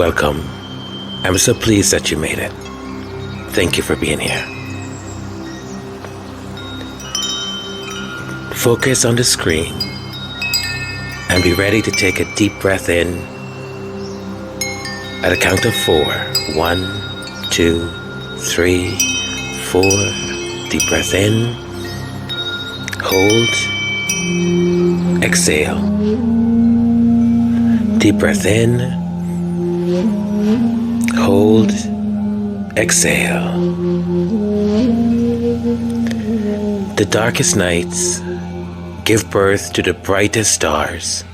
Welcome. I'm so pleased that you made it. Thank you for being here. Focus on the screen and be ready to take a deep breath in at a count of 4. 1, 2, 3, 4. Deep breath in. Hold. Exhale. Deep breath in. Hold. Exhale. The darkest nights give birth to the brightest stars.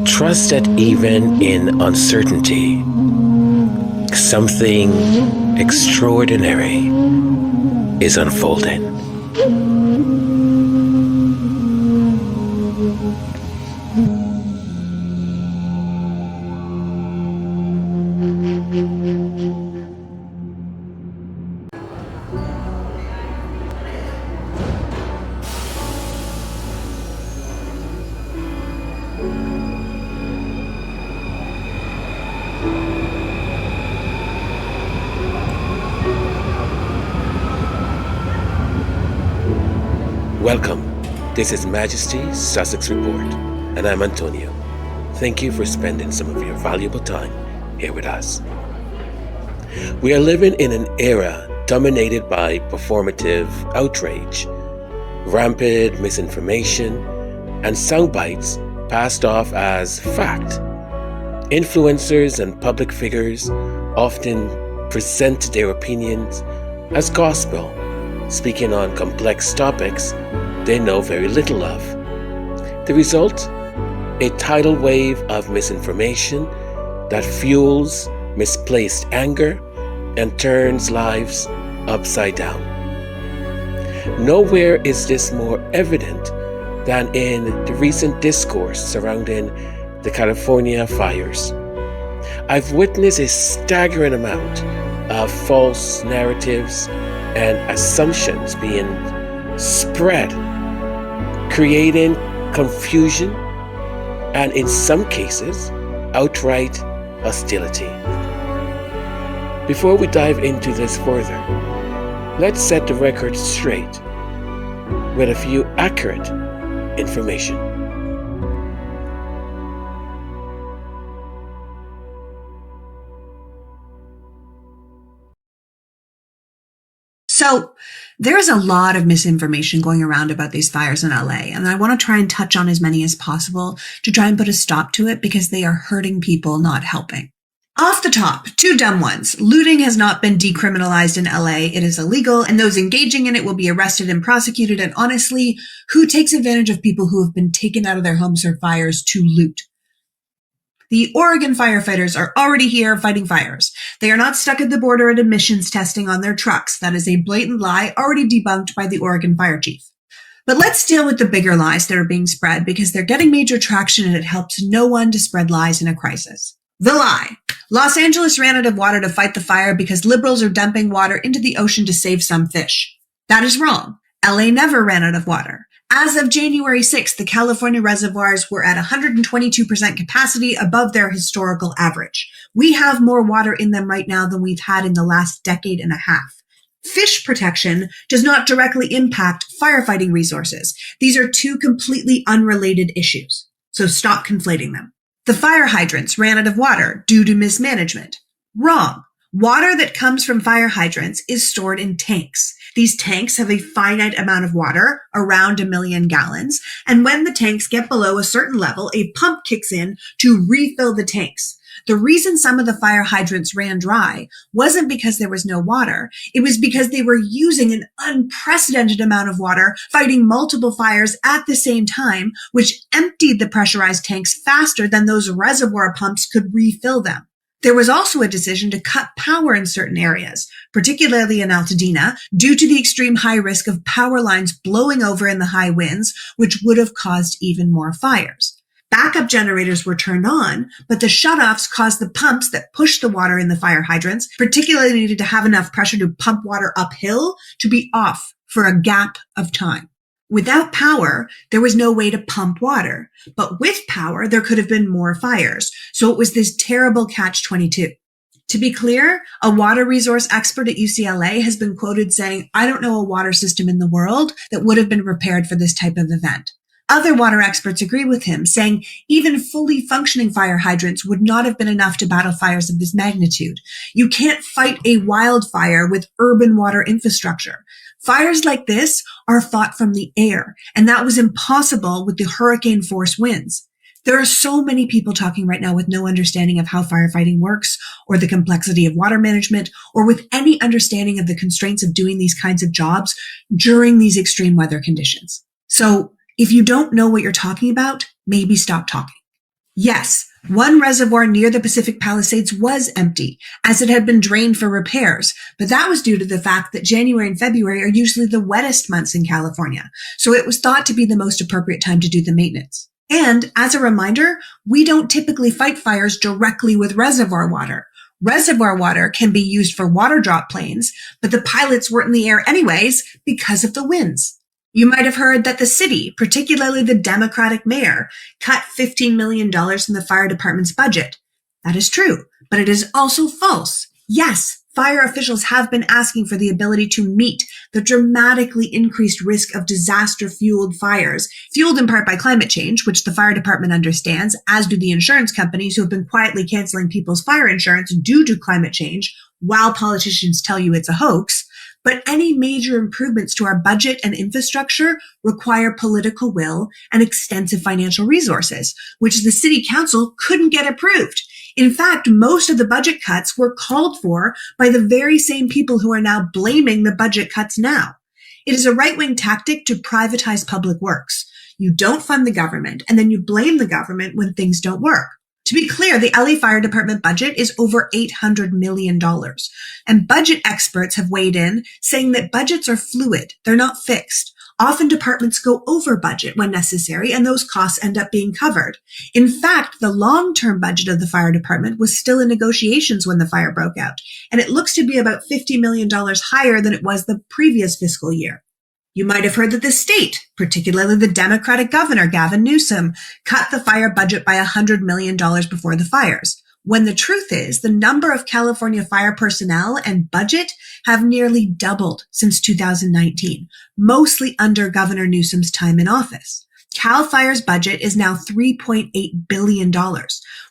Trust that even in uncertainty, something extraordinary is unfolding. Welcome. This is Majesty's Sussex Report, and I'm Antonio. Thank you for spending some of your valuable time here with us. We are living in an era dominated by performative outrage, rampant misinformation, and sound bites passed off as fact. Influencers and public figures often present their opinions as gospel, speaking on complex topics they know very little of. The result? A tidal wave of misinformation that fuels misplaced anger and turns lives upside down. Nowhere is this more evident than in the recent discourse surrounding the California fires. I've witnessed a staggering amount of false narratives and assumptions being spread, creating confusion and, in some cases, outright hostility. Before we dive into this further, let's set the record straight with a few accurate information. So there is a lot of misinformation going around about these fires in LA, and I want to try and touch on as many as possible to try and put a stop to it because they are hurting people, not helping. Off the top, 2 dumb ones. Looting has not been decriminalized in LA. It is illegal, and those engaging in it will be arrested and prosecuted. And honestly, who takes advantage of people who have been taken out of their homes or fires to loot? The Oregon firefighters are already here fighting fires. They are not stuck at the border at emissions testing on their trucks. That is a blatant lie already debunked by the Oregon fire chief. But let's deal with the bigger lies that are being spread because they're getting major traction and it helps no one to spread lies in a crisis. The lie. Los Angeles ran out of water to fight the fire because liberals are dumping water into the ocean to save some fish. That is wrong. LA never ran out of water. As of January 6th, the California reservoirs were at 122% capacity above their historical average. We have more water in them right now than we've had in the last decade and a half. Fish protection does not directly impact firefighting resources. These are 2 completely unrelated issues. So stop conflating them. The fire hydrants ran out of water due to mismanagement. Wrong. Water that comes from fire hydrants is stored in tanks. These tanks have a finite amount of water, around 1 million gallons, and when the tanks get below a certain level, a pump kicks in to refill the tanks. The reason some of the fire hydrants ran dry wasn't because there was no water. It was because they were using an unprecedented amount of water, fighting multiple fires at the same time, which emptied the pressurized tanks faster than those reservoir pumps could refill them. There was also a decision to cut power in certain areas, particularly in Pasadena, due to the extreme high risk of power lines blowing over in the high winds, which would have caused even more fires. Backup generators were turned on, but the shutoffs caused the pumps that pushed the water in the fire hydrants, particularly needed to have enough pressure to pump water uphill, to be off for a gap of time. Without power, there was no way to pump water. But with power, there could have been more fires. So it was this terrible catch-22. To be clear, a water resource expert at UCLA has been quoted saying, "I don't know a water system in the world that would have been prepared for this type of event." Other water experts agree with him, saying even fully functioning fire hydrants would not have been enough to battle fires of this magnitude. You can't fight a wildfire with urban water infrastructure. Fires like this are fought from the air, and that was impossible with the hurricane force winds. There are so many people talking right now with no understanding of how firefighting works, or the complexity of water management, or with any understanding of the constraints of doing these kinds of jobs during these extreme weather conditions. So if you don't know what you're talking about, maybe stop talking. Yes, one reservoir near the Pacific Palisades was empty, as it had been drained for repairs, but that was due to the fact that January and February are usually the wettest months in California, so it was thought to be the most appropriate time to do the maintenance. And as a reminder, we don't typically fight fires directly with reservoir water. Reservoir water can be used for water drop planes, but the pilots weren't in the air anyways because of the winds. You might have heard that the city, particularly the Democratic mayor, cut $15 million in the fire department's budget. That is true, but it is also false. Yes, fire officials have been asking for the ability to meet the dramatically increased risk of disaster-fueled fires, fueled in part by climate change, which the fire department understands, as do the insurance companies who have been quietly canceling people's fire insurance due to climate change, while politicians tell you it's a hoax. But any major improvements to our budget and infrastructure require political will and extensive financial resources, which the city council couldn't get approved. In fact, most of the budget cuts were called for by the very same people who are now blaming the budget cuts now. It is a right-wing tactic to privatize public works. You don't fund the government, and then you blame the government when things don't work. To be clear, the LA Fire Department budget is over $800 million. And budget experts have weighed in, saying that budgets are fluid. They're not fixed. Often departments go over budget when necessary, and those costs end up being covered. In fact, the long-term budget of the fire department was still in negotiations when the fire broke out, and it looks to be about $50 million higher than it was the previous fiscal year. You might have heard that the state, particularly the Democratic governor, Gavin Newsom, cut the fire budget by $100 million before the fires, when the truth is the number of California fire personnel and budget have nearly doubled since 2019, mostly under Governor Newsom's time in office. Cal Fire's budget is now $3.8 billion.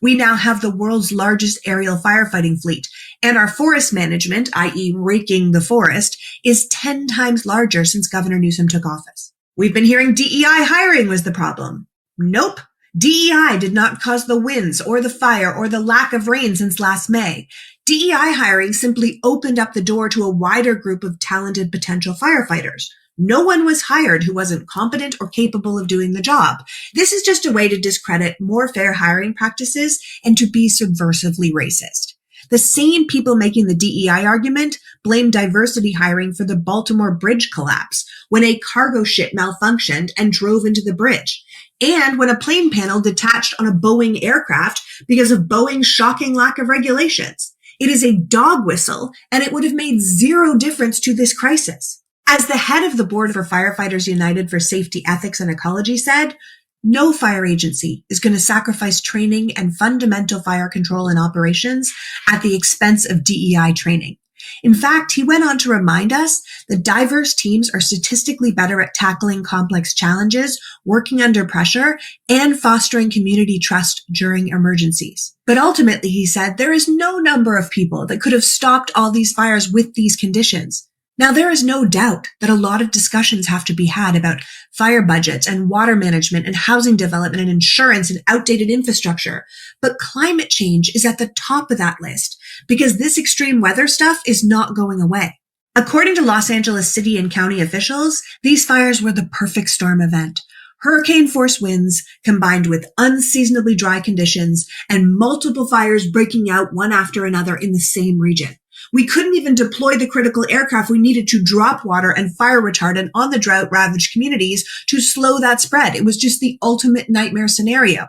We now have the world's largest aerial firefighting fleet, and our forest management, i.e. raking the forest, is 10 times larger since Governor Newsom took office. We've been hearing DEI hiring was the problem. Nope. DEI did not cause the winds or the fire or the lack of rain since last May. DEI hiring simply opened up the door to a wider group of talented potential firefighters. No one was hired who wasn't competent or capable of doing the job. This is just a way to discredit more fair hiring practices and to be subversively racist. The same people making the DEI argument blame diversity hiring for the Baltimore bridge collapse, when a cargo ship malfunctioned and drove into the bridge, and when a plane panel detached on a Boeing aircraft because of Boeing's shocking lack of regulations. It is a dog whistle, and it would have made zero difference to this crisis. As the head of the board for Firefighters United for Safety, Ethics, and Ecology said, no fire agency is going to sacrifice training and fundamental fire control and operations at the expense of DEI training. In fact, he went on to remind us that diverse teams are statistically better at tackling complex challenges, working under pressure, and fostering community trust during emergencies. But ultimately, he said, there is no number of people that could have stopped all these fires with these conditions. Now, there is no doubt that a lot of discussions have to be had about fire budgets and water management and housing development and insurance and outdated infrastructure. But climate change is at the top of that list because this extreme weather stuff is not going away. According to Los Angeles city and county officials, these fires were the perfect storm event. Hurricane-force winds combined with unseasonably dry conditions and multiple fires breaking out one after another in the same region. We couldn't even deploy the critical aircraft we needed to drop water and fire retardant on the drought-ravaged communities to slow that spread. It was just the ultimate nightmare scenario.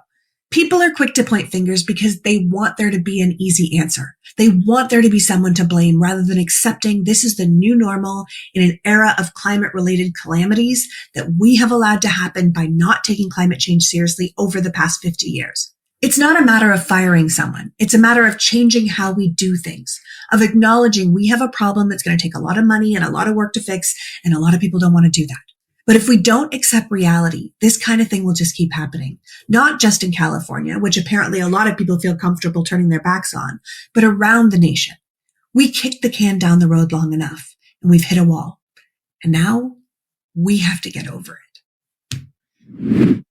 People are quick to point fingers because they want there to be an easy answer. They want there to be someone to blame rather than accepting this is the new normal in an era of climate related calamities that we have allowed to happen by not taking climate change seriously over the past 50 years. It's not a matter of firing someone. It's a matter of changing how we do things, of acknowledging we have a problem that's going to take a lot of money and a lot of work to fix, and a lot of people don't want to do that. But if we don't accept reality, this kind of thing will just keep happening, not just in California, which apparently a lot of people feel comfortable turning their backs on, but around the nation. We kicked the can down the road long enough, and we've hit a wall. And now we have to get over it.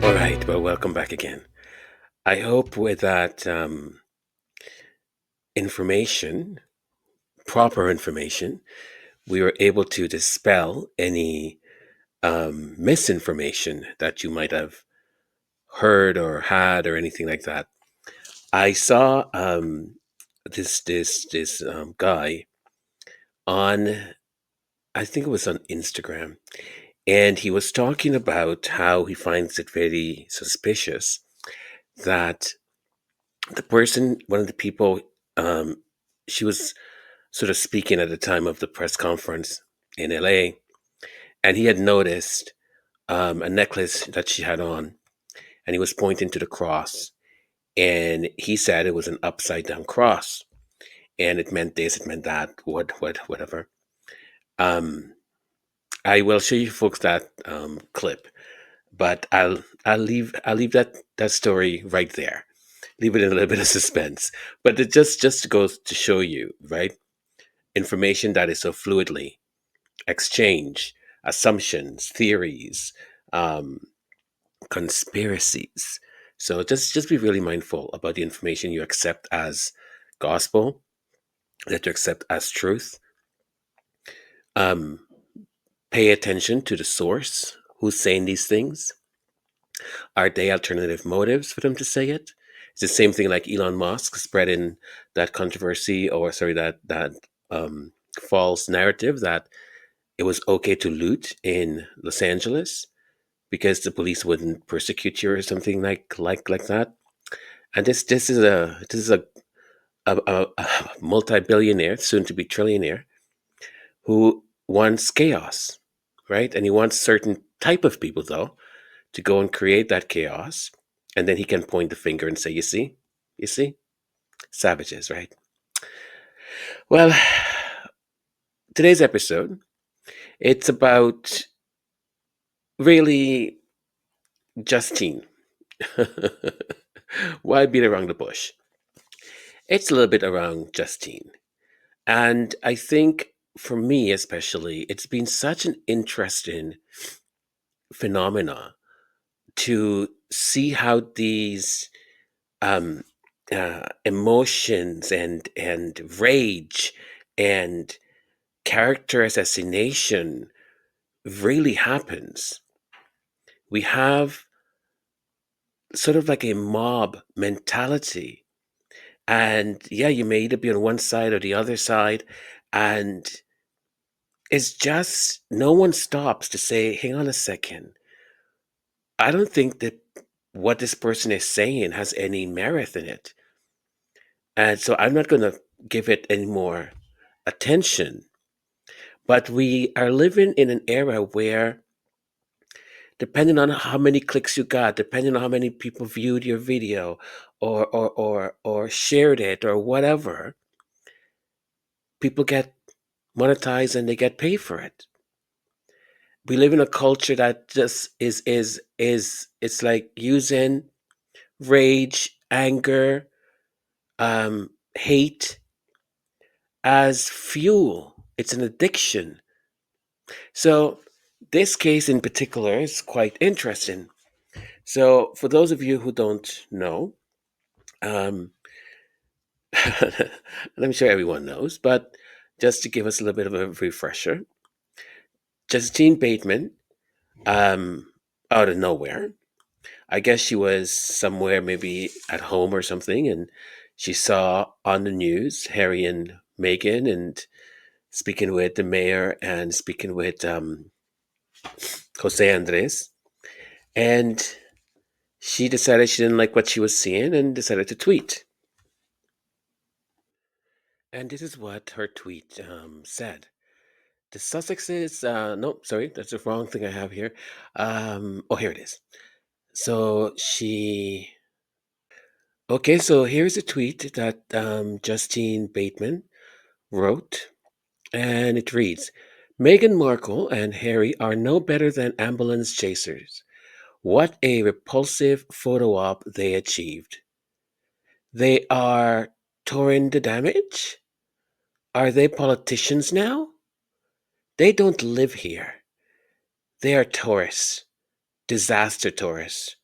All right, well, welcome back again. I hope with that information, proper information, we were able to dispel any misinformation that you might have heard or had or anything like that. I saw this guy on, I think it was on Instagram, and he was talking about how he finds it very suspicious that the person, one of the people, she was sort of speaking at the time of the press conference in LA, and he had noticed a necklace that she had on, and he was pointing to the cross, and he said it was an upside down cross, and it meant this, it meant that, whatever. Um, I will show you folks that clip, but I'll leave that story right there. Leave it in a little bit of suspense. But it just goes to show you, right? Information that is so fluidly exchanged, assumptions, theories, um, conspiracies. So just be really mindful about the information you accept as gospel, that you accept as truth. Um, Pay attention to the source who's saying these things. Are they alternative motives for them to say it? It's the same thing like Elon Musk spreading that controversy, or sorry, that false narrative that it was okay to loot in Los Angeles because the police wouldn't persecute you or something like that. And this is a multi-billionaire, soon to be trillionaire, who wants chaos, right? And he wants certain type of people though to go and create that chaos, and then he can point the finger and say, you see, savages, right? Well, today's episode, it's about really Justine. Why beat around the bush? It's a little bit around Justine. And I think for me, especially, it's been such an interesting phenomena to see how these um, emotions and rage and character assassination really happens. We have sort of like a mob mentality, and yeah, you may either be on one side or the other side, and it's just no one stops to say, hang on a second, I don't think that what this person is saying has any merit in it, and so I'm not going to give it any more attention. But we are living in an era where, depending on how many clicks you got, depending on how many people viewed your video or shared it or whatever, people get monetized and they get paid for it. We live in a culture that just is it's like using rage, anger, hate as fuel. It's an addiction So, this case in particular is quite interesting. So, for those of you who don't know, um, I'm sure everyone knows, but just to give us a little bit of a refresher, Justine Bateman, um, out of nowhere, I guess she was somewhere, maybe at home or something, and she saw on the news Harry and Meghan and speaking with the mayor and speaking with Jose Andres, and she decided she didn't like what she was seeing and decided to tweet. And this is what her tweet said. The Sussexes, no, sorry, that's the wrong thing I have here. Oh, here it is. So okay, so here's a tweet that Justine Bateman wrote, and it reads Meghan Markle and Harry are no better than ambulance chasers. What a repulsive photo op they achieved. They are touring the damage? Are they politicians now? They don't live here. They are tourists, disaster tourists.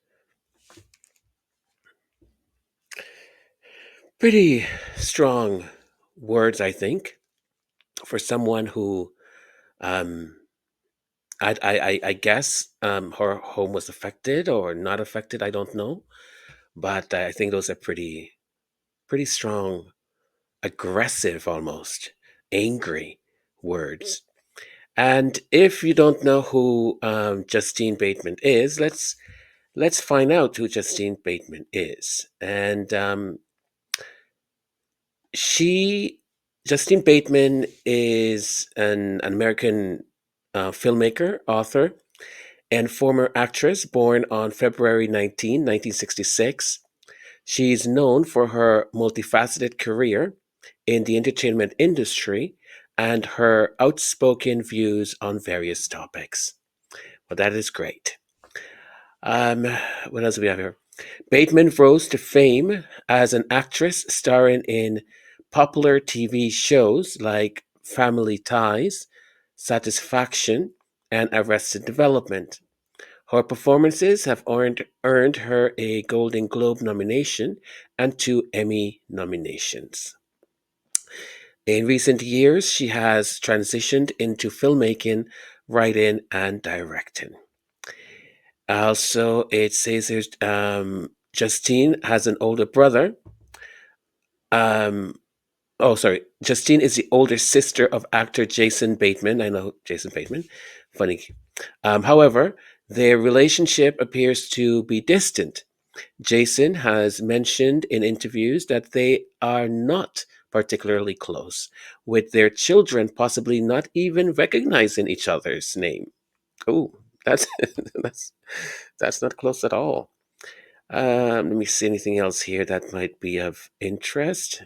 Pretty strong words, I think, for someone who, um, I guess, her home was affected or not affected. I don't know, but I think those are pretty strong, aggressive, almost angry words. And if you don't know who Justine Bateman is, let's find out who Justine Bateman is. And she, Justine Bateman, is an American filmmaker, author, and former actress born on February 19, 1966. She's known for her multifaceted career in the entertainment industry and her outspoken views on various topics. Well, that is great. Um, what else do we have here? Bateman rose to fame as an actress starring in popular TV shows like Family Ties, Satisfaction, and Arrested Development. Her performances have earned her a Golden Globe nomination and two Emmy nominations. In recent years, she has transitioned into filmmaking, writing, and directing. Also, it says here Justine has an older brother. Um, oh, sorry. Justine is the older sister of actor Jason Bateman. I know Jason Bateman. Funny. However, their relationship appears to be distant. Jason has mentioned in interviews that they are not particularly close, with their children possibly not even recognizing each other's name. Oh, that's that's that's not close at all. Let me see anything else here that might be of interest.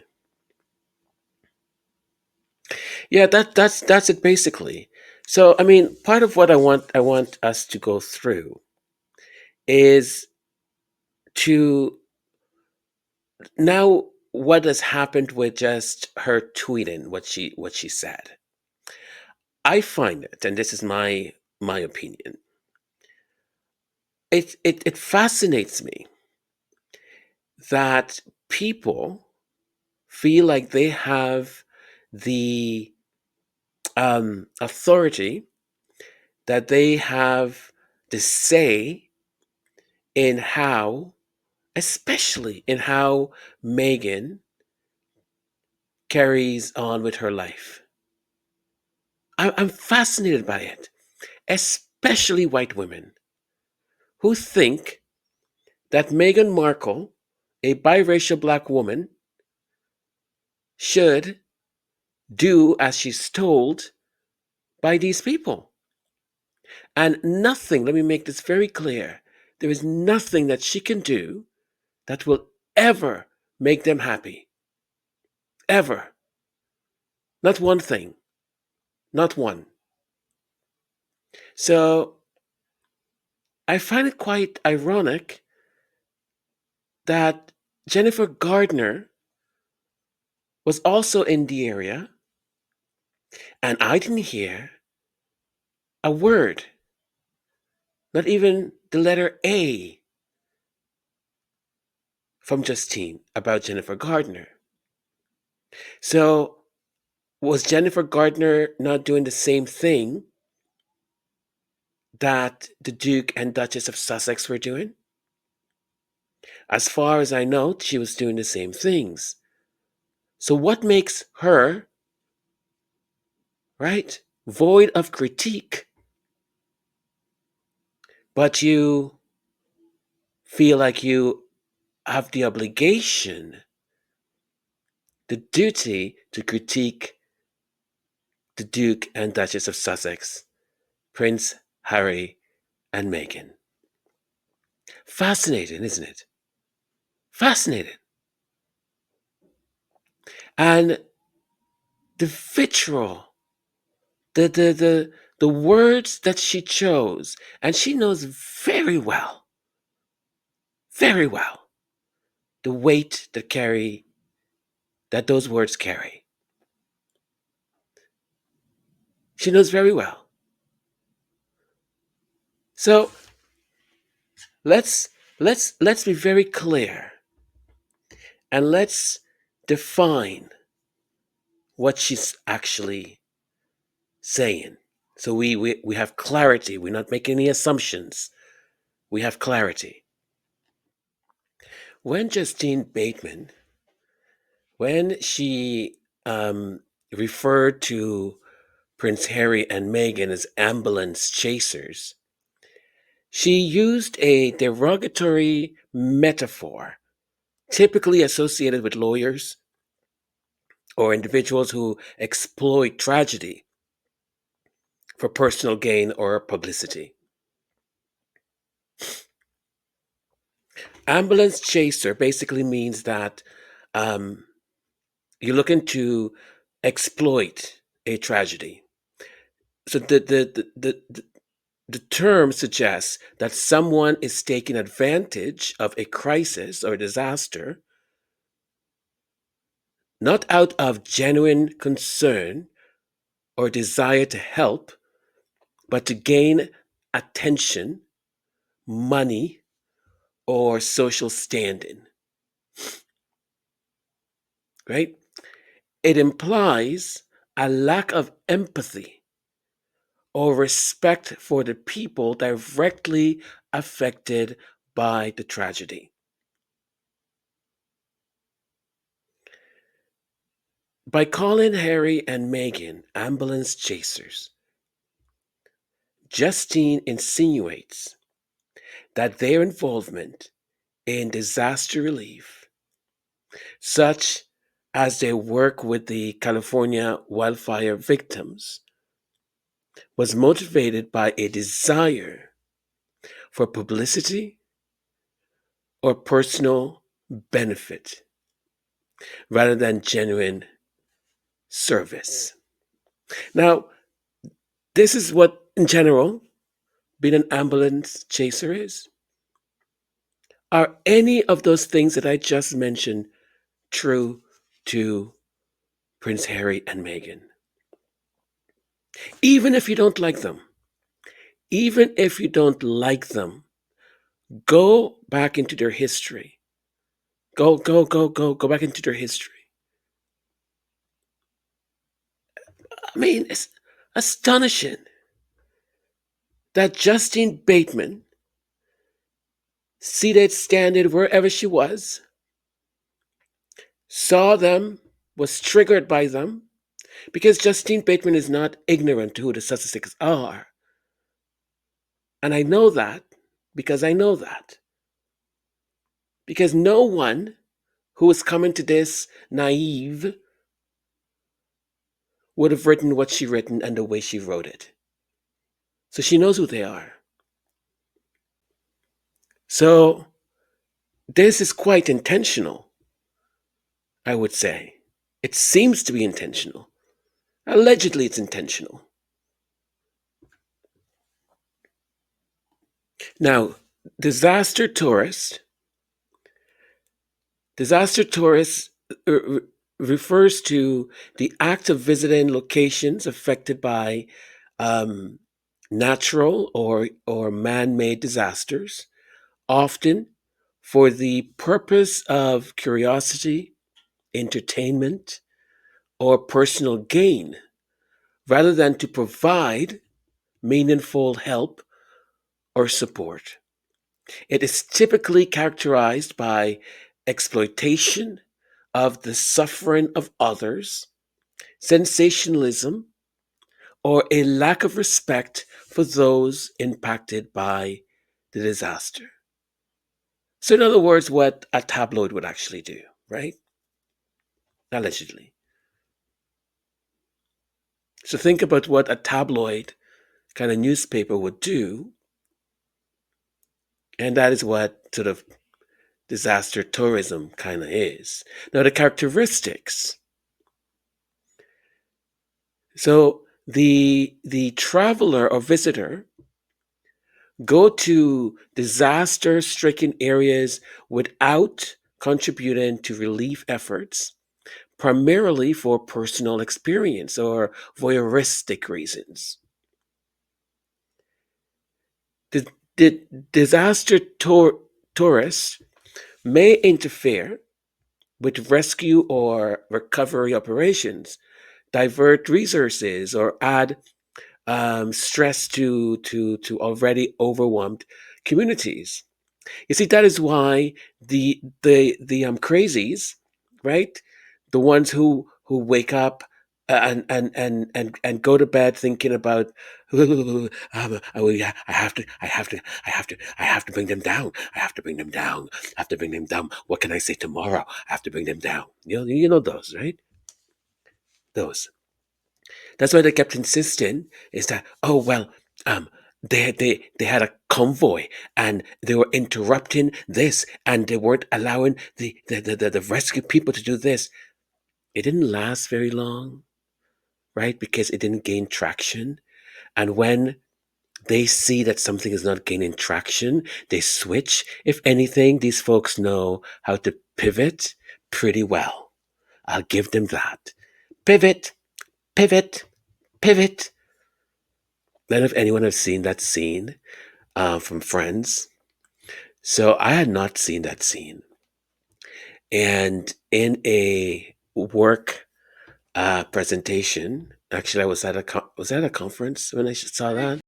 Yeah, that's it basically. So, I mean, part of what I want us to go through is to now what has happened with just her tweeting what she said. I find it, and this is my opinion. It fascinates me that people feel like they have the authority, that they have the say in how, especially in how Megan carries on with her life. I'm fascinated by it, especially white women who think that Meghan Markle, a biracial black woman, should do as she's told by these people. And nothing, let me make this very clear, there is nothing that she can do that will ever make them happy. Ever. Not one thing. Not one. So I find it quite ironic that Jennifer Gardner was also in the area, and I didn't hear a word, not even the letter A from Justine about Jennifer Gardner. So, was Jennifer Gardner not doing the same thing that the Duke and Duchess of Sussex were doing? As far as I know, she was doing the same things. So, what makes her, right, void of critique, but you feel like you have the obligation, the duty to critique the Duke and Duchess of Sussex, Prince Harry and Meghan? Fascinating, isn't it? Fascinating. And the vitriol, the words that she chose, and she knows very well, the weight that those words carry. She knows very well. So let's be very clear, and let's define what she's actually saying. So we have clarity. We're not making any assumptions. We have clarity. When Justine Bateman, when she referred to Prince Harry and Meghan as ambulance chasers, she used a derogatory metaphor typically associated with lawyers or individuals who exploit tragedy for personal gain or publicity. Ambulance chaser basically means that um, you're looking to exploit a tragedy. So the term suggests that someone is taking advantage of a crisis or disaster, not out of genuine concern or desire to help, but to gain attention, money, or social standing. Right? It implies a lack of empathy or respect for the people directly affected by the tragedy. By calling Harry and Meghan ambulance chasers, Justine insinuates that their involvement in disaster relief, such as their work with the California wildfire victims, was motivated by a desire for publicity or personal benefit rather than genuine service. Now, this is what, in general, being an ambulance chaser is. Are any of those things that I just mentioned true to Prince Harry and Meghan? Even if you don't like them, even if you don't like them, go back into their history. Go back into their history. I mean, it's astonishing that Justine Bateman, seated, standing wherever she was, saw them, was triggered by them, because Justine Bateman is not ignorant to who the Sussexes are. And I know that because I know that. Because no one who is coming to this naive would have written what she written and the way she wrote it. So she knows who they are. So this is quite intentional, I would say. It seems to be intentional. Allegedly, it's intentional. Now, disaster tourist refers to the act of visiting locations affected by um, natural or man-made disasters, often for the purpose of curiosity, entertainment, or personal gain, rather than to provide meaningful help or support. It is typically characterized by exploitation of the suffering of others, sensationalism, or a lack of respect for those impacted by the disaster. So, in other words, what a tabloid would actually do, right? Allegedly. So, think about what a tabloid kind of newspaper would do, and that is what sort of disaster tourism kind of is. Now, the characteristics. So, the traveler or visitor go to disaster stricken areas without contributing to relief efforts, primarily for personal experience or voyeuristic reasons. The, the disaster tourists may interfere with rescue or recovery operations, divert resources, or add stress to already overwhelmed communities. You see, that is why the crazies, right? The ones who wake up and go to bed thinking about I have to bring them down. I have to bring them down. I have to bring them down. What can I say tomorrow? I have to bring them down. You know those, right? Those. That's why they kept insisting is that, oh well, um they had a convoy and they were interrupting this and they weren't allowing the rescue people to do this. It didn't last very long, right? Because it didn't gain traction. And when they see that something is not gaining traction, they switch. If anything, these folks know how to pivot pretty well. I'll give them that. Pivot, pivot, pivot. I don't know if anyone has seen that scene from Friends. So I had not seen that scene. And in a work presentation, actually, I was at was at a conference when I saw that.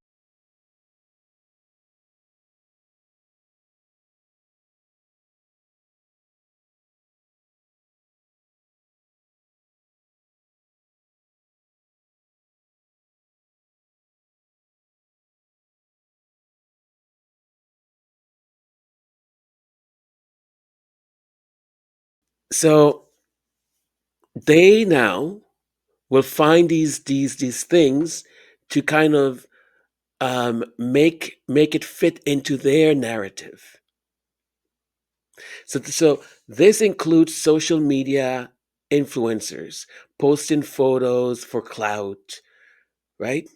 So they now will find these things to kind of make it fit into their narrative. So this includes social media influencers posting photos for clout, right?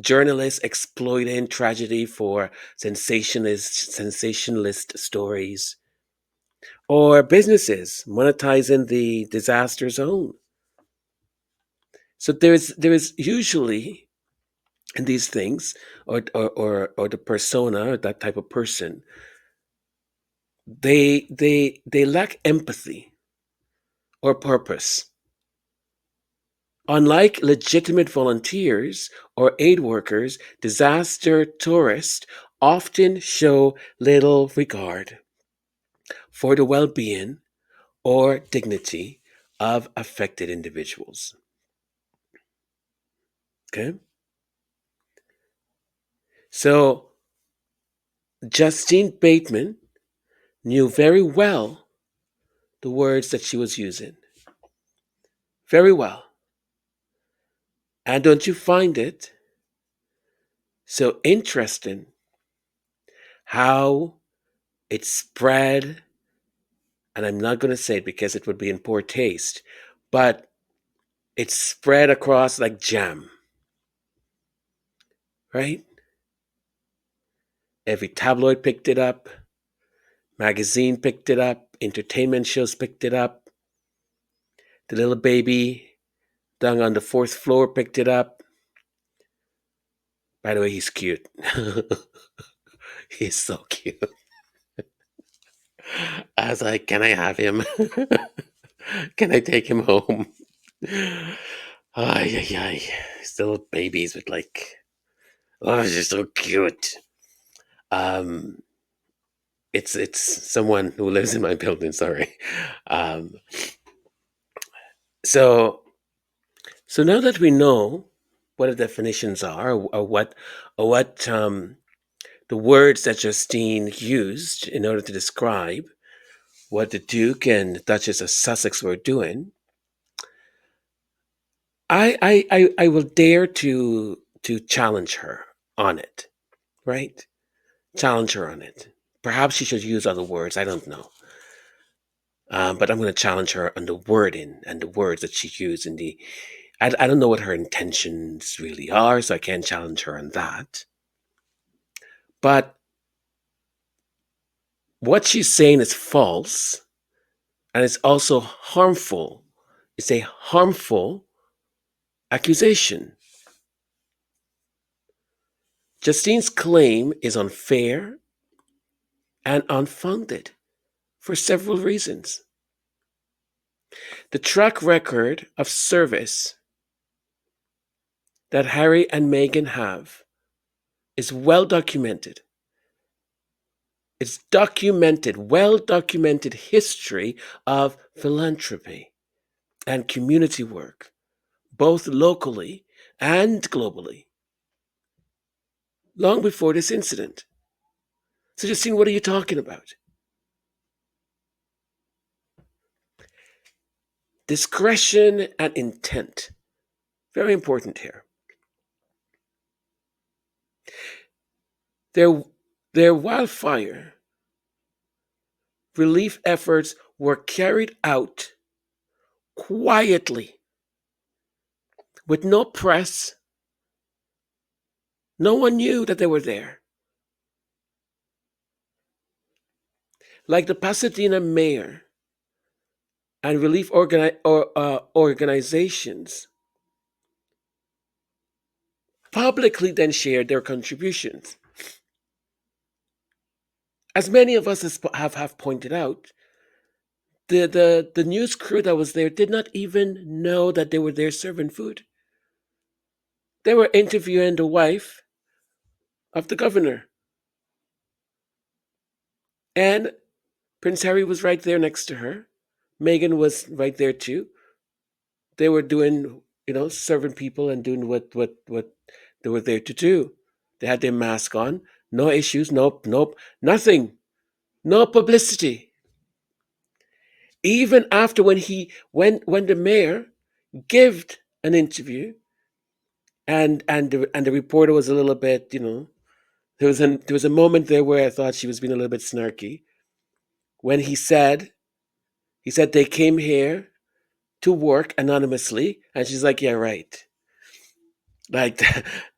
Journalists exploiting tragedy for sensationalist stories, or businesses monetizing the disaster zone. So there is usually in these things, or the persona, or that type of person, they lack empathy or purpose. Unlike legitimate volunteers or aid workers, disaster tourists often show little regard for the well being or dignity of affected individuals. Okay? So, Justine Bateman knew very well the words that she was using. Very well. And don't you find it so interesting how it spread? And I'm not going to say it because it would be in poor taste, but it spread across like jam, right? Every tabloid picked it up, magazine picked it up, entertainment shows picked it up. The little baby down on the fourth floor picked it up. By the way, he's cute. He's so cute. I was like, can I have him? Can I take him home? Ay, ay, ay. Still babies with like, oh, she's so cute. Um, it's someone who lives in my building. Sorry. Um, so so now that we know what the definitions are, or what the words that Justine used in order to describe what the Duke and Duchess of Sussex were doing, I will dare to challenge her on it, right? Challenge her on it. Perhaps she should use other words. I don't know. But I'm going to challenge her on the wording and the words that she used in the. I don't know what her intentions really are, so I can't challenge her on that. But what she's saying is false, and it's also harmful. It's a harmful accusation. Justine's claim is unfair and unfounded for several reasons. The track record of service that Harry and Meghan have is well documented. It's documented, well documented history of philanthropy and community work, both locally and globally, long before this incident. So, Justine, what are you talking about? Discretion and intent. Very important here. Their wildfire relief efforts were carried out quietly with no press. No one knew that they were there. Like the Pasadena mayor and relief organizations publicly then shared their contributions. As many of us have pointed out, the news crew that was there did not even know that they were there serving food. They were interviewing the wife of the governor. And Prince Harry was right there next to her. Meghan was right there too. They were doing, serving people and doing what they were there to do. They had their mask on. No issues. Nope. Nothing. No publicity. Even after when the mayor gave an interview, and the reporter was a little bit, there was a moment there where I thought she was being a little bit snarky when he said they came here to work anonymously, and she's like, yeah, right. Like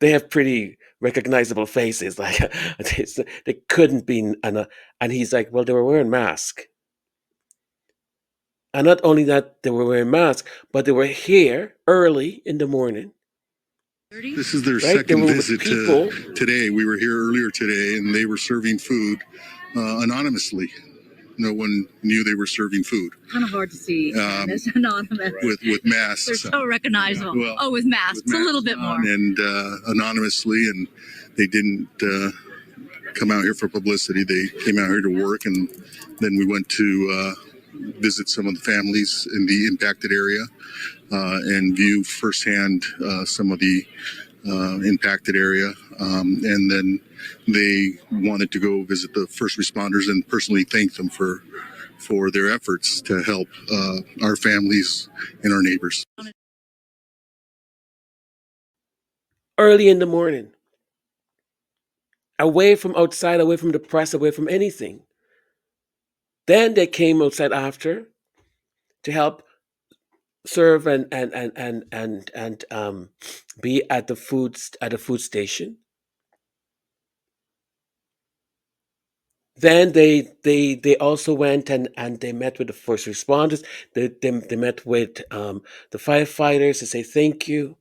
they have pretty recognizable faces, like they couldn't be, and he's like, well, they were wearing masks. And not only that, they were wearing masks, but they were here early in the morning. This is their second visit today. We were here earlier today, and they were serving food anonymously. No one knew they were serving food. Kind of hard to see this anonymous with masks. They're so recognizable. With masks, a little bit more. And anonymously, and they didn't come out here for publicity. They came out here to work, and then we went to visit some of the families in the impacted area and view firsthand some of the impacted area. And then they wanted to go visit the first responders and personally thank them for their efforts to help our families and our neighbors. Early in the morning, away from outside, away from the press, away from anything. Then they came outside after to help serve and be at the food station. Then they also went and they met with the first responders. They met with the firefighters to say thank you.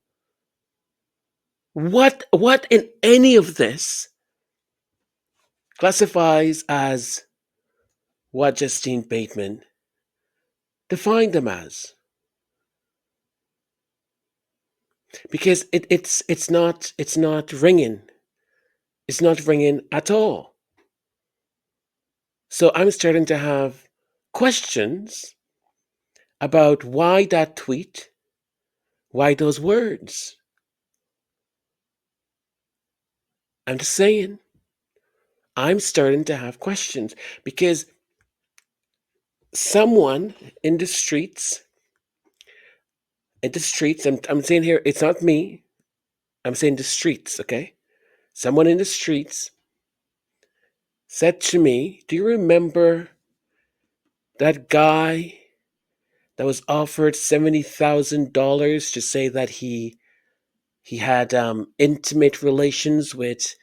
What in any of this classifies as what Justine Bateman defined them as? Because it's not ringing. It's not ringing at all. So I'm starting to have questions about why that tweet, why those words. I'm just saying, I'm starting to have questions because someone in the streets, I'm saying here, it's not me, I'm saying the streets, okay? Someone in the streets said to me, do you remember that guy that was offered $70,000 to say that he had intimate relations with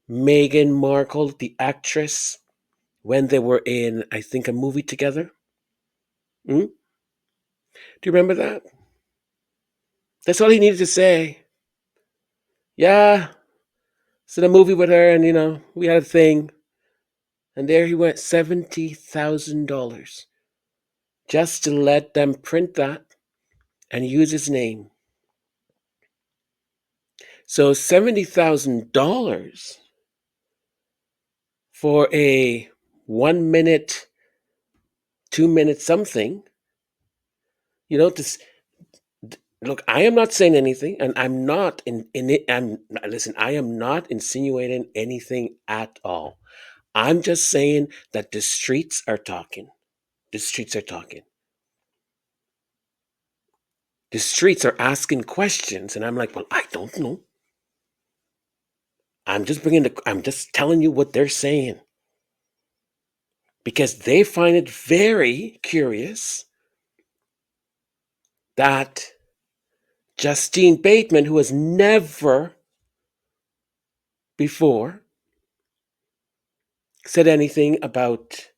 Meghan Markle, the actress, when they were in, I think, a movie together? Hmm? Do you remember that? That's all he needed to say. Yeah, it's in a movie with her, and we had a thing. And there he went, $70,000 just to let them print that and use his name. So $70,000 for a 1 minute, 2 minute something. This. Look, I am not saying anything, and I'm not in it. Listen. I am not insinuating anything at all. I'm just saying that the streets are talking. The streets are talking. The streets are asking questions, and I'm like, well, I don't know. I'm just telling you what they're saying because they find it very curious that Justine Bateman, who has never before said anything about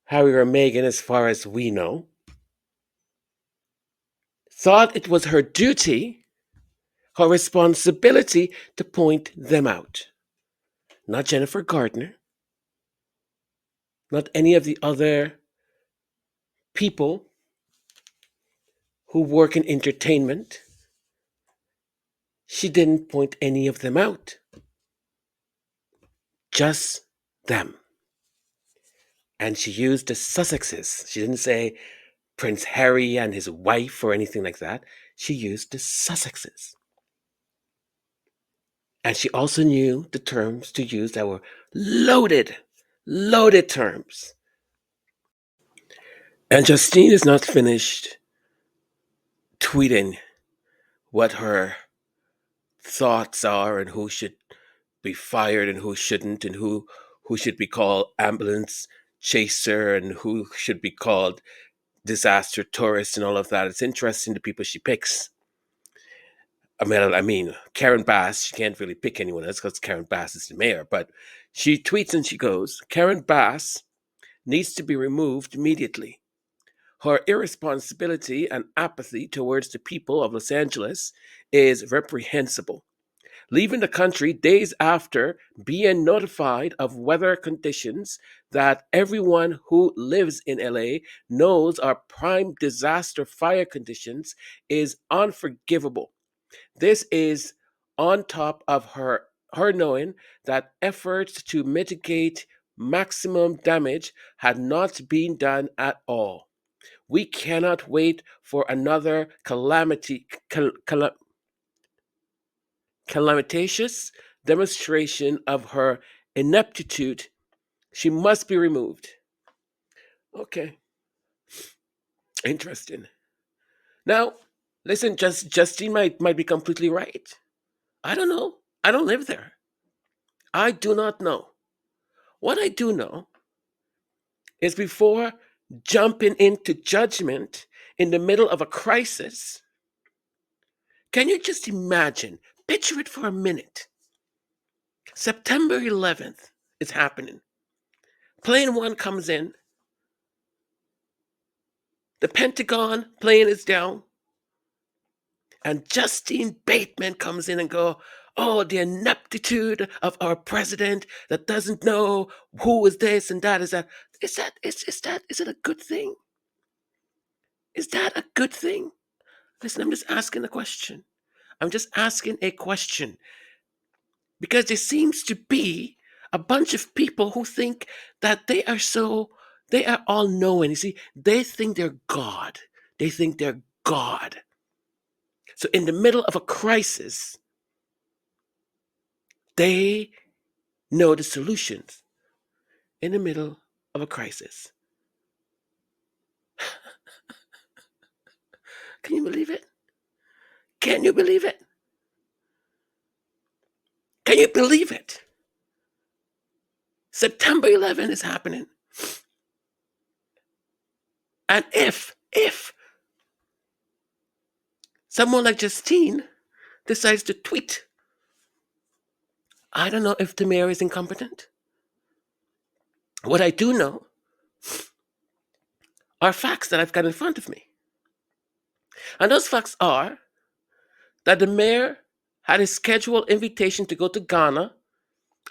Harry or Meghan, as far as we know, thought it was her duty, her responsibility to point them out. Not Jennifer Gardner, not any of the other people who work in entertainment. She didn't point any of them out. Just them. And she used the Sussexes. She didn't say Prince Harry and his wife or anything like that. She used the Sussexes. And she also knew the terms to use that were loaded terms. And Justine is not finished tweeting what her thoughts are and who should be fired and who shouldn't, and who should be called ambulance chaser and who should be called disaster tourist and all of that. It's interesting the people she picks. I mean, Karen Bass, she can't really pick anyone else because Karen Bass is the mayor, but she tweets and she goes, Karen Bass needs to be removed immediately. Her irresponsibility and apathy towards the people of Los Angeles is reprehensible. Leaving the country days after being notified of weather conditions that everyone who lives in LA knows are prime disaster fire conditions is unforgivable. This is on top of her knowing that efforts to mitigate maximum damage had not been done at all. We cannot wait for another calamitous demonstration of her ineptitude. She must be removed. Okay, interesting. Now, listen, Justine might be completely right. I don't know. I don't live there. I do not know. What I do know is before jumping into judgment in the middle of a crisis, can you just imagine, picture it for a minute. September 11th is happening. Plane one comes in. The Pentagon plane is down. And Justine Bateman comes in and go, oh, the ineptitude of our president that doesn't know who is this and that is that. Is it a good thing? Is that a good thing? Listen, I'm just asking a question. I'm just asking a question. Because there seems to be a bunch of people who think that they are all knowing. You see, they think they're God. They think they're God. So in the middle of a crisis, they know the solutions. In the middle of a crisis. Can you believe it? Can you believe it? Can you believe it? September 11 is happening. And if someone like Justine decides to tweet, I don't know if the mayor is incompetent. What I do know are facts that I've got in front of me. And those facts are that the mayor had a scheduled invitation to go to Ghana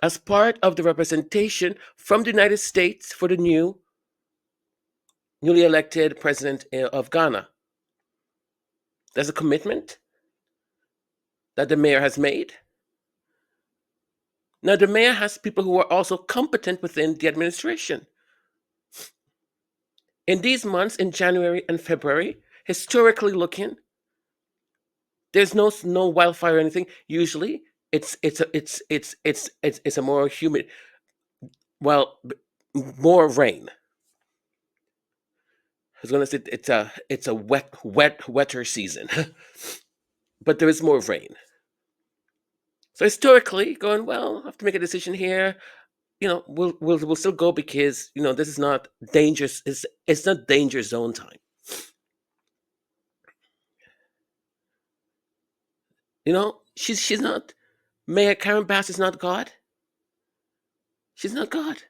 as part of the representation from the United States for the newly elected president of Ghana. There's a commitment that the mayor has made. Now, the mayor has people who are also competent within the administration. In these months, in January and February, historically looking, there's no wildfire or anything. Usually, it's a more humid, more rain. I was going to say it's a wetter season, but there is more rain. So historically, going, well, I have to make a decision here. We'll still go because this is not dangerous. It's not danger zone time. She's not. Mayor Karen Bass is not God. She's not God.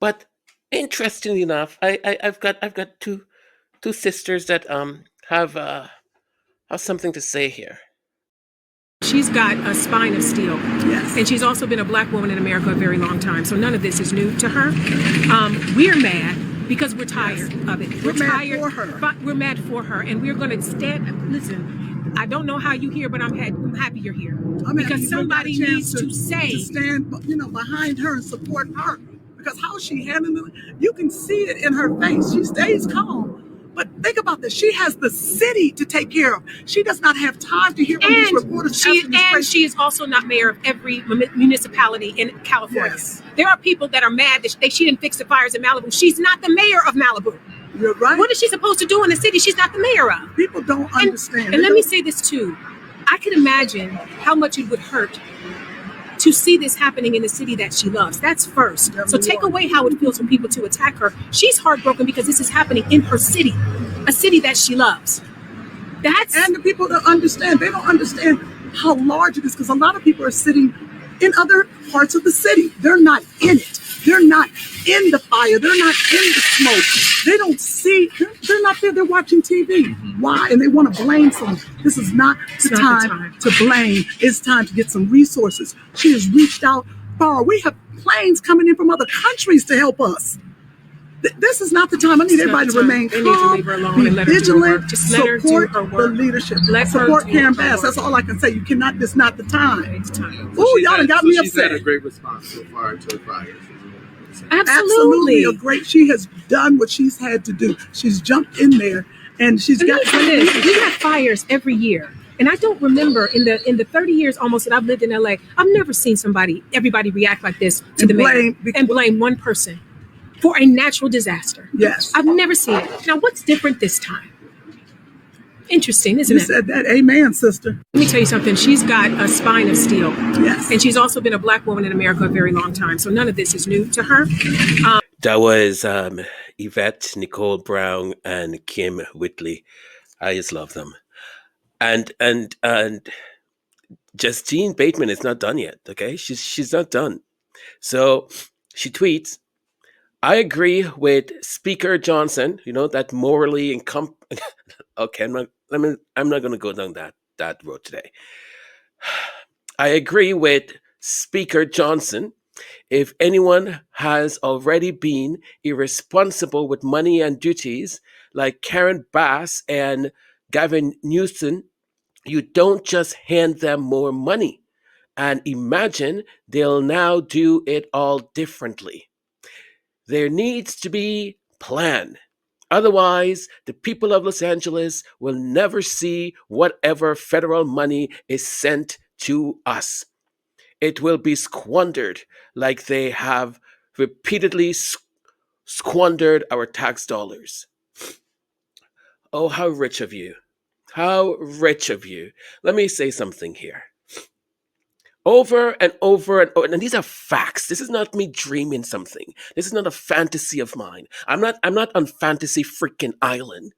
But interestingly enough, I've got two sisters that have something to say here. She's got a spine of steel. Yes. And she's also been a black woman in America a very long time. So none of this is new to her. We're mad because we're tired of it. We're tired mad for her. But we're mad for her. And we're going to stand. Listen, I don't know how you here, but I'm happy you're here. Because somebody needs to stand, behind her and support her. Because how she handling it, you can see it in her face. She stays calm. But think about this. She has the city to take care of. She does not have time to hear from these reporters. She is also not mayor of every municipality in California. Yes. There are people that are mad that she didn't fix the fires in Malibu. She's not the mayor of Malibu. You're right. What is she supposed to do in the city she's not the mayor of? People don't understand. And let me say this too. I can imagine how much it would hurt to see this happening in the city that she loves. That's first. So take away how it feels for people to attack her. She's heartbroken because this is happening in her city, a city that she loves. And the people don't understand. They don't understand how large it is because a lot of people are sitting in other parts of the city. They're not in it. They're not in the fire. They're not in the smoke. They don't see. They're not there. They're watching TV. Why? And they want to blame someone. This is not the time to blame. It's time to get some resources. She has reached out far. We have planes coming in from other countries to help us. This is not the time. I need everybody to remain calm, need to leave her alone and let her do her work. Just let her do her work. The leadership. Let support her Karen Bass. That's all I can say. You cannot. It's not the time. It's time. Oh, y'all done got me upset. She's had a great response so far to the fire. Absolutely. She has done what she's had to do. She's jumped in there, and she's got. We have fires every year. And I don't remember in the 30 years almost that I've lived in LA, I've never seen everybody react like this to the mayor and blame one person for a natural disaster. Yes. I've never seen it. Now, what's different this time? Interesting, isn't it? You said that. Amen, sister. Let me tell you something. She's got a spine of steel. Yes. And she's also been a black woman in America a very long time. So none of this is new to her. That was Yvette, Nicole Brown, and Kim Whitley. I just love them. And Justine Bateman is not done yet. Okay, she's not done. So she tweets, "I agree with Speaker Johnson. That morally Okay, I'm not going to go down that road today. I agree with Speaker Johnson. If anyone has already been irresponsible with money and duties, like Karen Bass and Gavin Newsom, you don't just hand them more money and imagine they'll now do it all differently. There needs to be plan. Otherwise, the people of Los Angeles will never see whatever federal money is sent to us. It will be squandered like they have repeatedly squandered our tax dollars. Oh, how rich of you. How rich of you. Let me say something here. Over and over and over, and these are facts. This is not me dreaming something. This is not a fantasy of mine. I'm not on fantasy freaking island.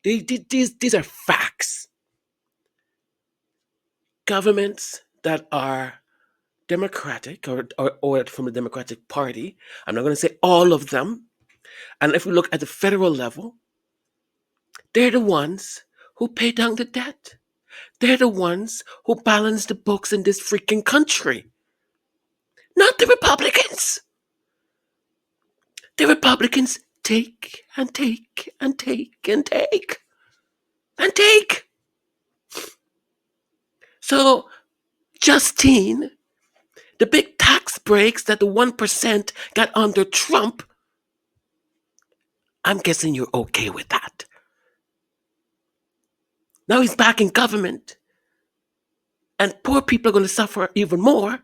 These are facts. Governments that are Democratic or from the Democratic Party, I'm not going to say all of them. And if we look at the federal level, they're the ones who pay down the debt. They're the ones who balance the books in this freaking country. Not the Republicans. The Republicans take and take and take and take and take. So, Justine, the big tax breaks that the 1% got under Trump, I'm guessing you're okay with that. Now he's back in government, and poor people are going to suffer even more.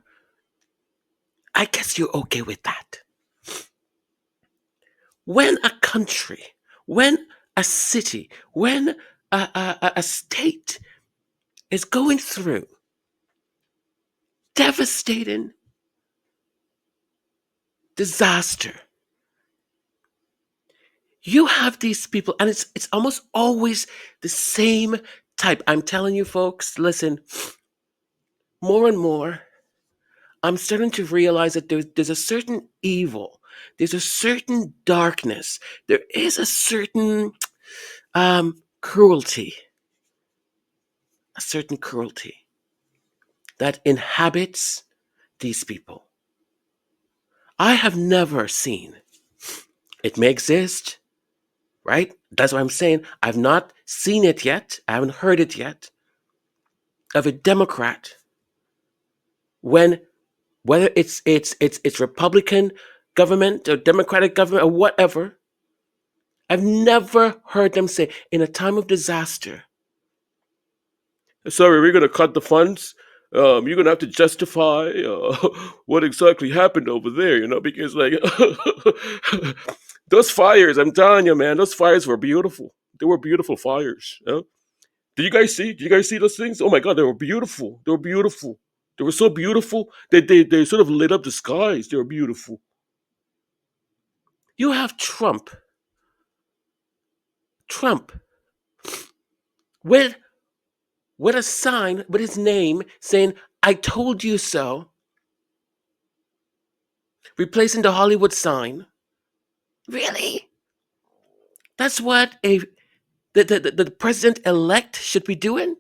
I guess you're okay with that. When a country, when a city, when a state is going through devastating disaster, you have these people, and it's almost always the same type. I'm telling you, folks, listen, more and more, I'm starting to realize that there's a certain evil, there's a certain darkness, there is a certain cruelty, that inhabits these people. I have never seen. It may exist, right? That's what I'm saying. I've not seen it yet. I haven't heard it yet of a Democrat when, whether it's Republican government or Democratic government or whatever, I've never heard them say in a time of disaster, sorry, we're going to cut the funds. You're going to have to justify what exactly happened over there, because like those fires, I'm telling you, man, those fires were beautiful. They were beautiful fires. Did you guys see? Did you guys see those things? Oh my God, they were beautiful. They were beautiful. They were so beautiful. They sort of lit up the skies. They were beautiful. You have Trump with a sign with his name saying, "I told you so," replacing the Hollywood sign. Really? That's what the president-elect should be doing?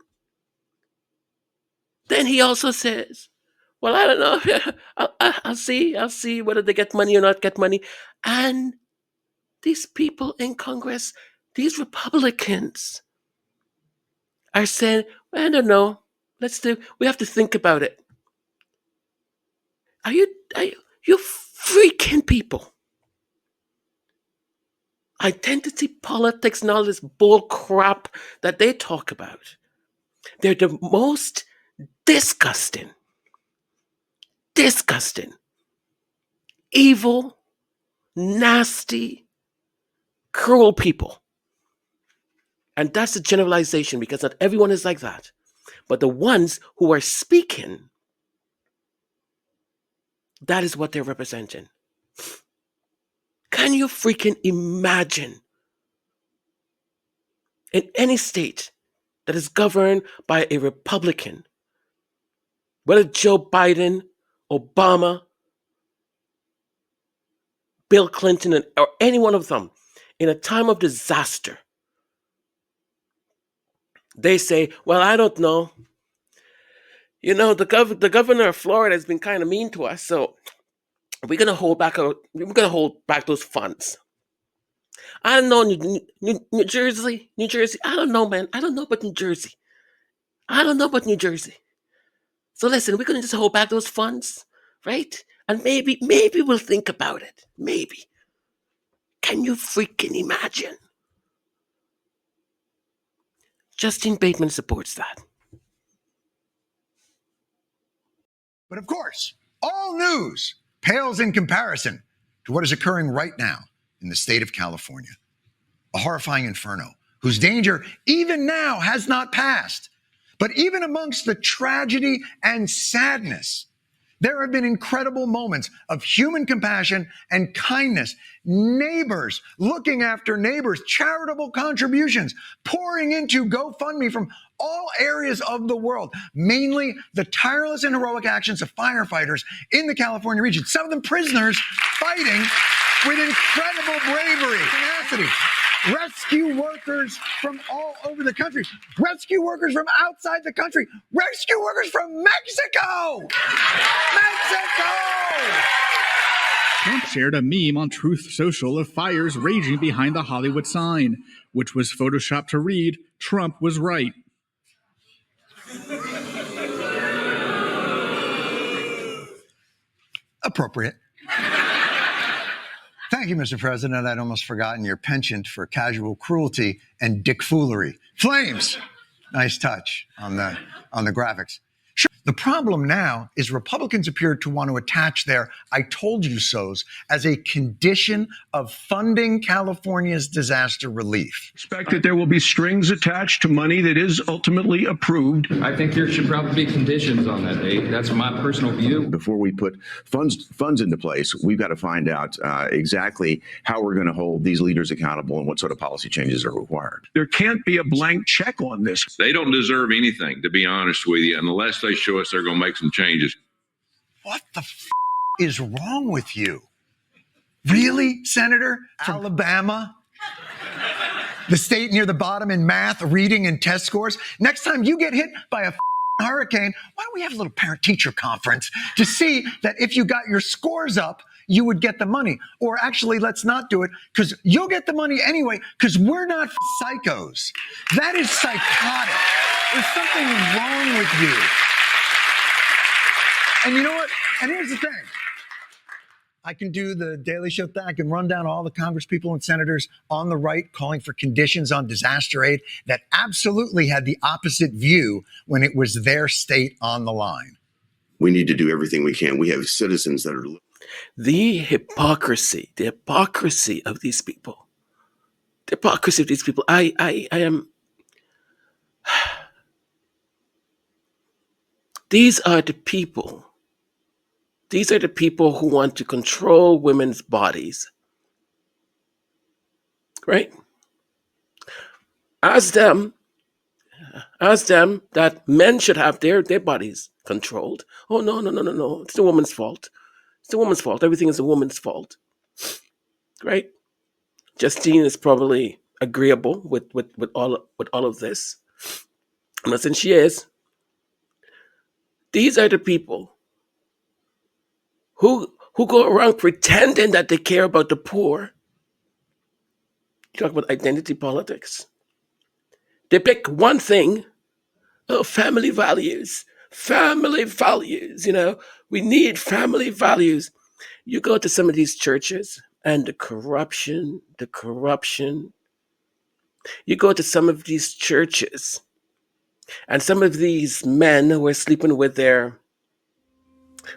Then he also says, well, I don't know. I'll see whether they get money or not get money. And these people in Congress, these Republicans, are saying, I don't know. We have to think about it. Are you freaking people? Identity politics and all this bull crap that they talk about. They're the most disgusting, evil, nasty, cruel people. And that's a generalization because not everyone is like that. But the ones who are speaking, that is what they're representing. Can you freaking imagine in any state that is governed by a Republican, whether Joe Biden, Obama, Bill Clinton, or any one of them, in a time of disaster, They say, well, I don't know. You know, the governor of Florida has been kind of mean to us, so we're gonna hold back those funds. I don't know, New Jersey. I don't know, man. I don't know about New Jersey. So listen, we're gonna just hold back those funds, right? And maybe we'll think about it. Maybe. Can you freaking imagine? Justine Bateman supports that. But of course, all news pales in comparison to what is occurring right now in the state of California. A horrifying inferno whose danger even now has not passed. But even amongst the tragedy and sadness, there have been incredible moments of human compassion and kindness, neighbors looking after neighbors, charitable contributions pouring into GoFundMe from all areas of the world, mainly the tireless and heroic actions of firefighters in the California region, some of them prisoners fighting with incredible bravery, tenacity. Rescue workers from all over the country, rescue workers from outside the country, rescue workers from Mexico! Trump shared a meme on Truth Social of fires raging behind the Hollywood sign, which was photoshopped to read, "Trump was right." Appropriate. Thank you, Mr. President. I'd almost forgotten your penchant for casual cruelty and dickfoolery. Flames! Nice touch on the graphics. Sure. The problem now is Republicans appear to want to attach their "I told you so's" as a condition of funding California's disaster relief. Expect that there will be strings attached to money that is ultimately approved. I think there should probably be conditions on that, Dave. That's my personal view. Before we put funds into place, we've got to find out exactly how we're going to hold these leaders accountable and what sort of policy changes are required. There can't be a blank check on this. They don't deserve anything, to be honest with you, unless they show us they're going to make some changes. What the is wrong with you? Really, Senator? From Alabama? The state near the bottom in math, reading, and test scores? Next time you get hit by a hurricane, why don't we have a little parent-teacher conference to see that if you got your scores up, you would get the money? Or actually, let's not do it, because you'll get the money anyway, because we're not psychos. That is psychotic. There's something wrong with you. And you know what? And here's the thing. I can do the Daily Show thing. I can run down all the congresspeople and senators on the right calling for conditions on disaster aid that absolutely had the opposite view when it was their state on the line. We need to do everything we can. We have citizens that are... The hypocrisy of these people. I am... These are the people who want to control women's bodies. Right? Ask them that men should have their bodies controlled. Oh, no. It's the woman's fault. Everything is a woman's fault. Right? Justine is probably agreeable with all of this. And since she is, these are the people who go around pretending that they care about the poor. You talk about identity politics. They pick one thing. Oh, family values. You know, we need family values. You go to some of these churches and the corruption. You go to some of these churches and some of these men who are sleeping with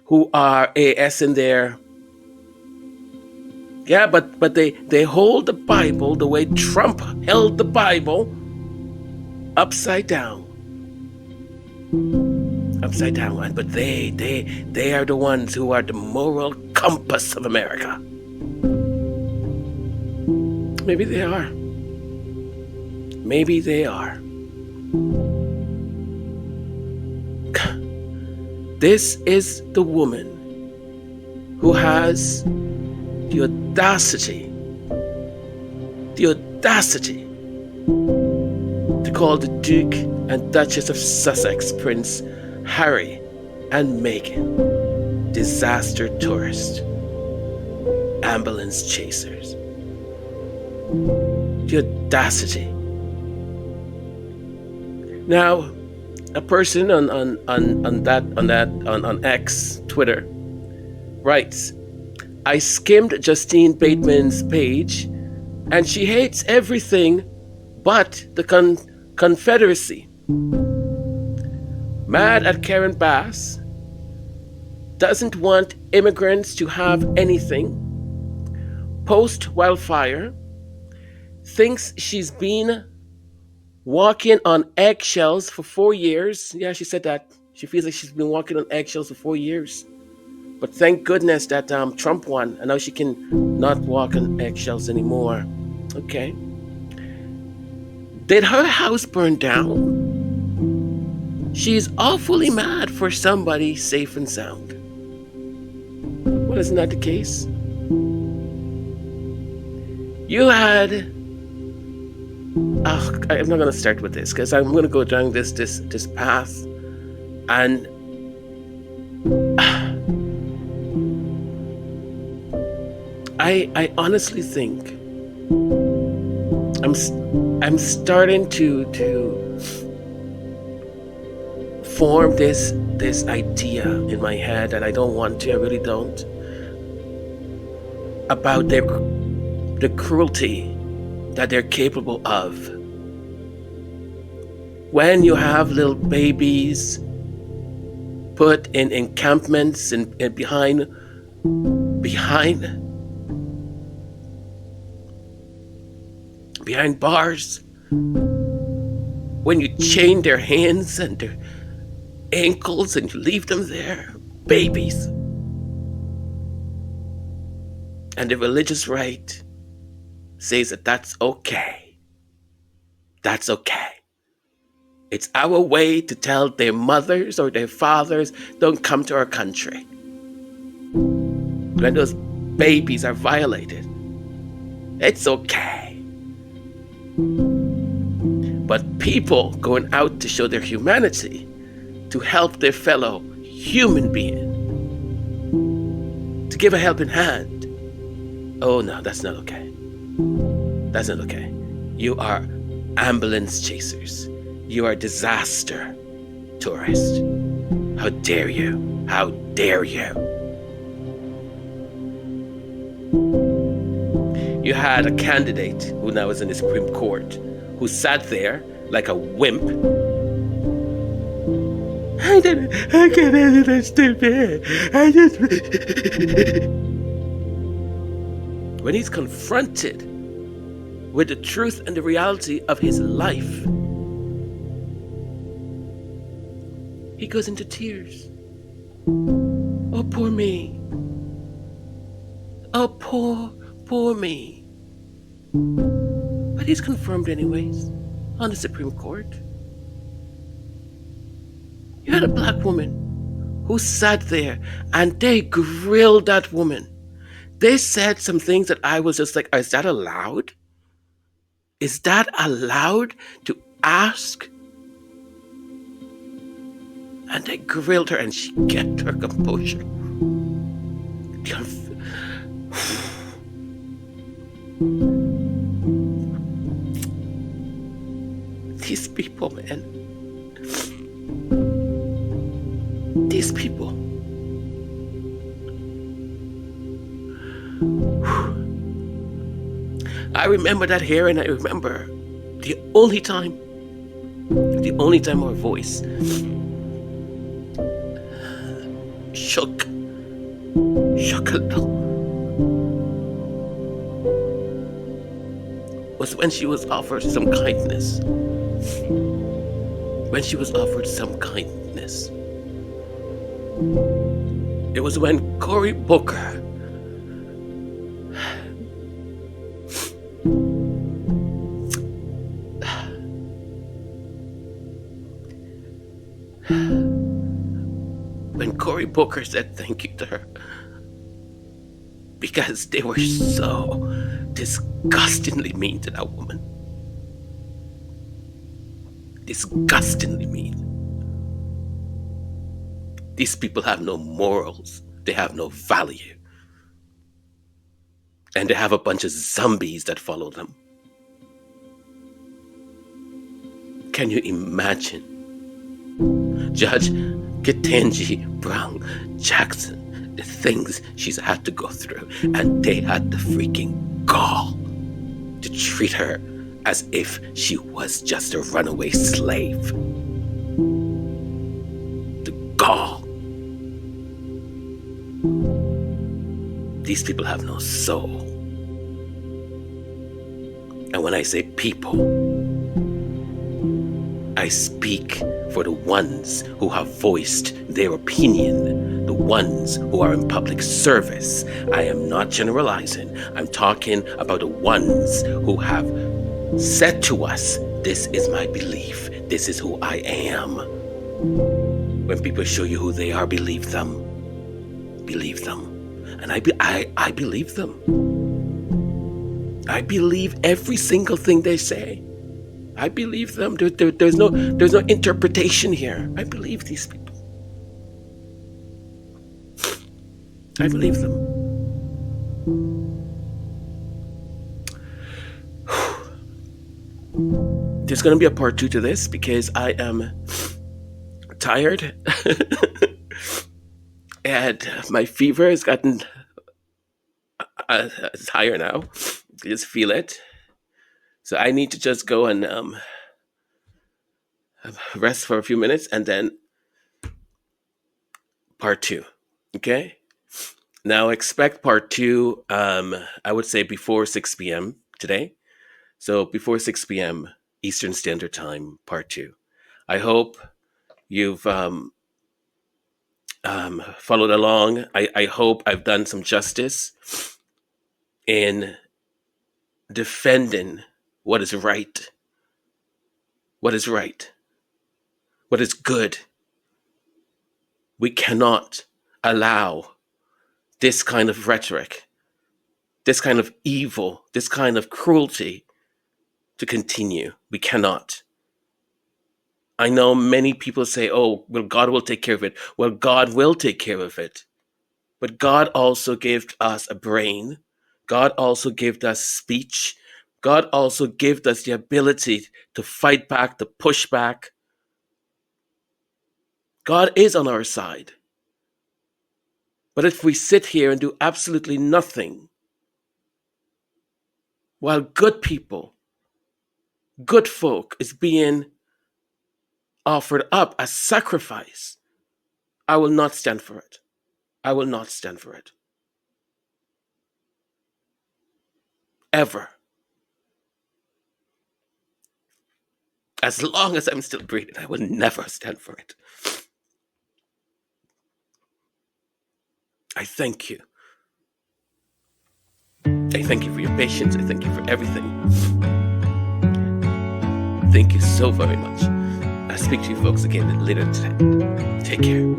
who are AS in there. Yeah, but they hold the Bible the way Trump held the Bible upside down. But they are the ones who are the moral compass of America. Maybe they are. This is the woman who has the audacity to called the Duke and Duchess of Sussex, Prince Harry and Meghan, disaster tourists, ambulance chasers. The audacity. Now, a person on X, Twitter, writes, I skimmed Justine Bateman's page, and she hates everything but the Confederacy. Mad at Karen Bass, doesn't want immigrants to have anything. Post-wildfire, thinks she's been walking on eggshells for 4 years. Yeah, she said that. She feels like she's been walking on eggshells for 4 years. But thank goodness that Trump won, and now she can not walk on eggshells anymore. Okay. Did her house burn down? She's awfully mad for somebody safe and sound. Well, isn't that the case? You had... I'm not going to start with this because I'm going to go down this path, and I honestly think I'm starting to form this idea in my head, and I don't want to. I really don't. About the cruelty that they're capable of. When you have little babies put in encampments and behind bars, when you chain their hands and their ankles and you leave them there, babies. And the religious right says that that's okay. That's okay. It's our way to tell their mothers or their fathers, don't come to our country. When those babies are violated, it's okay. But people going out to show their humanity, to help their fellow human being, to give a helping hand, oh no, that's not okay. That's not okay. You are ambulance chasers. You are disaster tourists. How dare you? How dare you? You had a candidate who now is in the Supreme Court who sat there like a wimp. I can't understand it. When he's confronted with the truth and the reality of his life, he goes into tears. Oh, poor me. Oh, poor me. But he's confirmed anyways on the Supreme Court. You had a black woman who sat there and they grilled that woman. They said some things that I was just like, is that allowed? Is that allowed to ask? And they grilled her and she kept her composure. These people, man. These people. I remember that hair, and I remember the only time our voice shook a little was when she was offered some kindness. When she was offered some kindness. It was when Cory Booker said thank you to her because they were so disgustingly mean to that woman. Disgustingly mean. These people have no morals. They have no value. And they have a bunch of zombies that follow them. Can you imagine? Judge Ketanji Brown Jackson, the things she's had to go through, and they had the freaking gall to treat her as if she was just a runaway slave. The gall. These people have no soul. And when I say people, I speak for the ones who have voiced their opinion, the ones who are in public service. I am not generalizing. I'm talking about the ones who have said to us, this is my belief, this is who I am. When people show you who they are, believe them. Believe them. And I believe them. I believe every single thing they say. I believe them. There's no interpretation here. I believe these people. I believe them. There's going to be a part 2 to this because I am tired. And my fever has gotten it's higher now. I just feel it. So I need to just go and rest for a few minutes and then part 2. Okay? Now expect part 2, I would say before 6 p.m. today. So before 6 p.m. Eastern Standard Time, part 2. I hope you've followed along. I hope I've done some justice in defending what is right, what is right, what is good. We cannot allow this kind of rhetoric, this kind of evil, this kind of cruelty to continue. We cannot. I know many people say, oh, well, God will take care of it. Well, God will take care of it. But God also gave us a brain. God also gave us speech. God also gave us the ability to fight back, to push back. God is on our side. But if we sit here and do absolutely nothing, while good people, good folk is being offered up as sacrifice, I will not stand for it. I will not stand for it. Ever. As long as I'm still breathing, I will never stand for it. I thank you. I thank you for your patience. I thank you for everything. Thank you so very much. I'll speak to you folks again later today. Take care.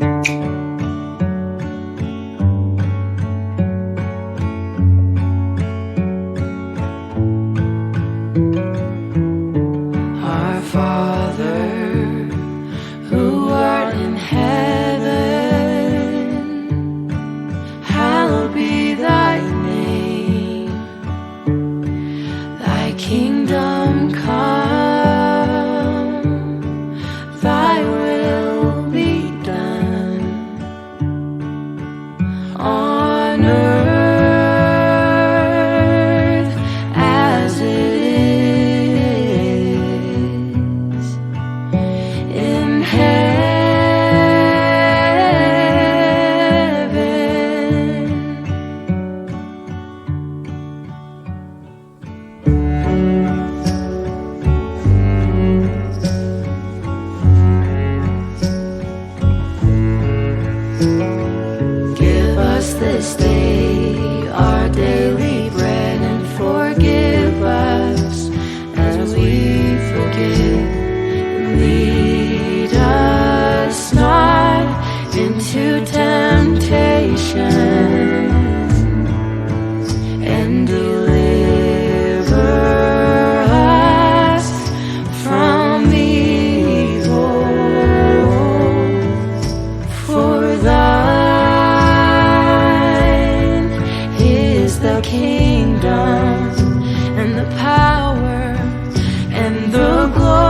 Thy will be done ago.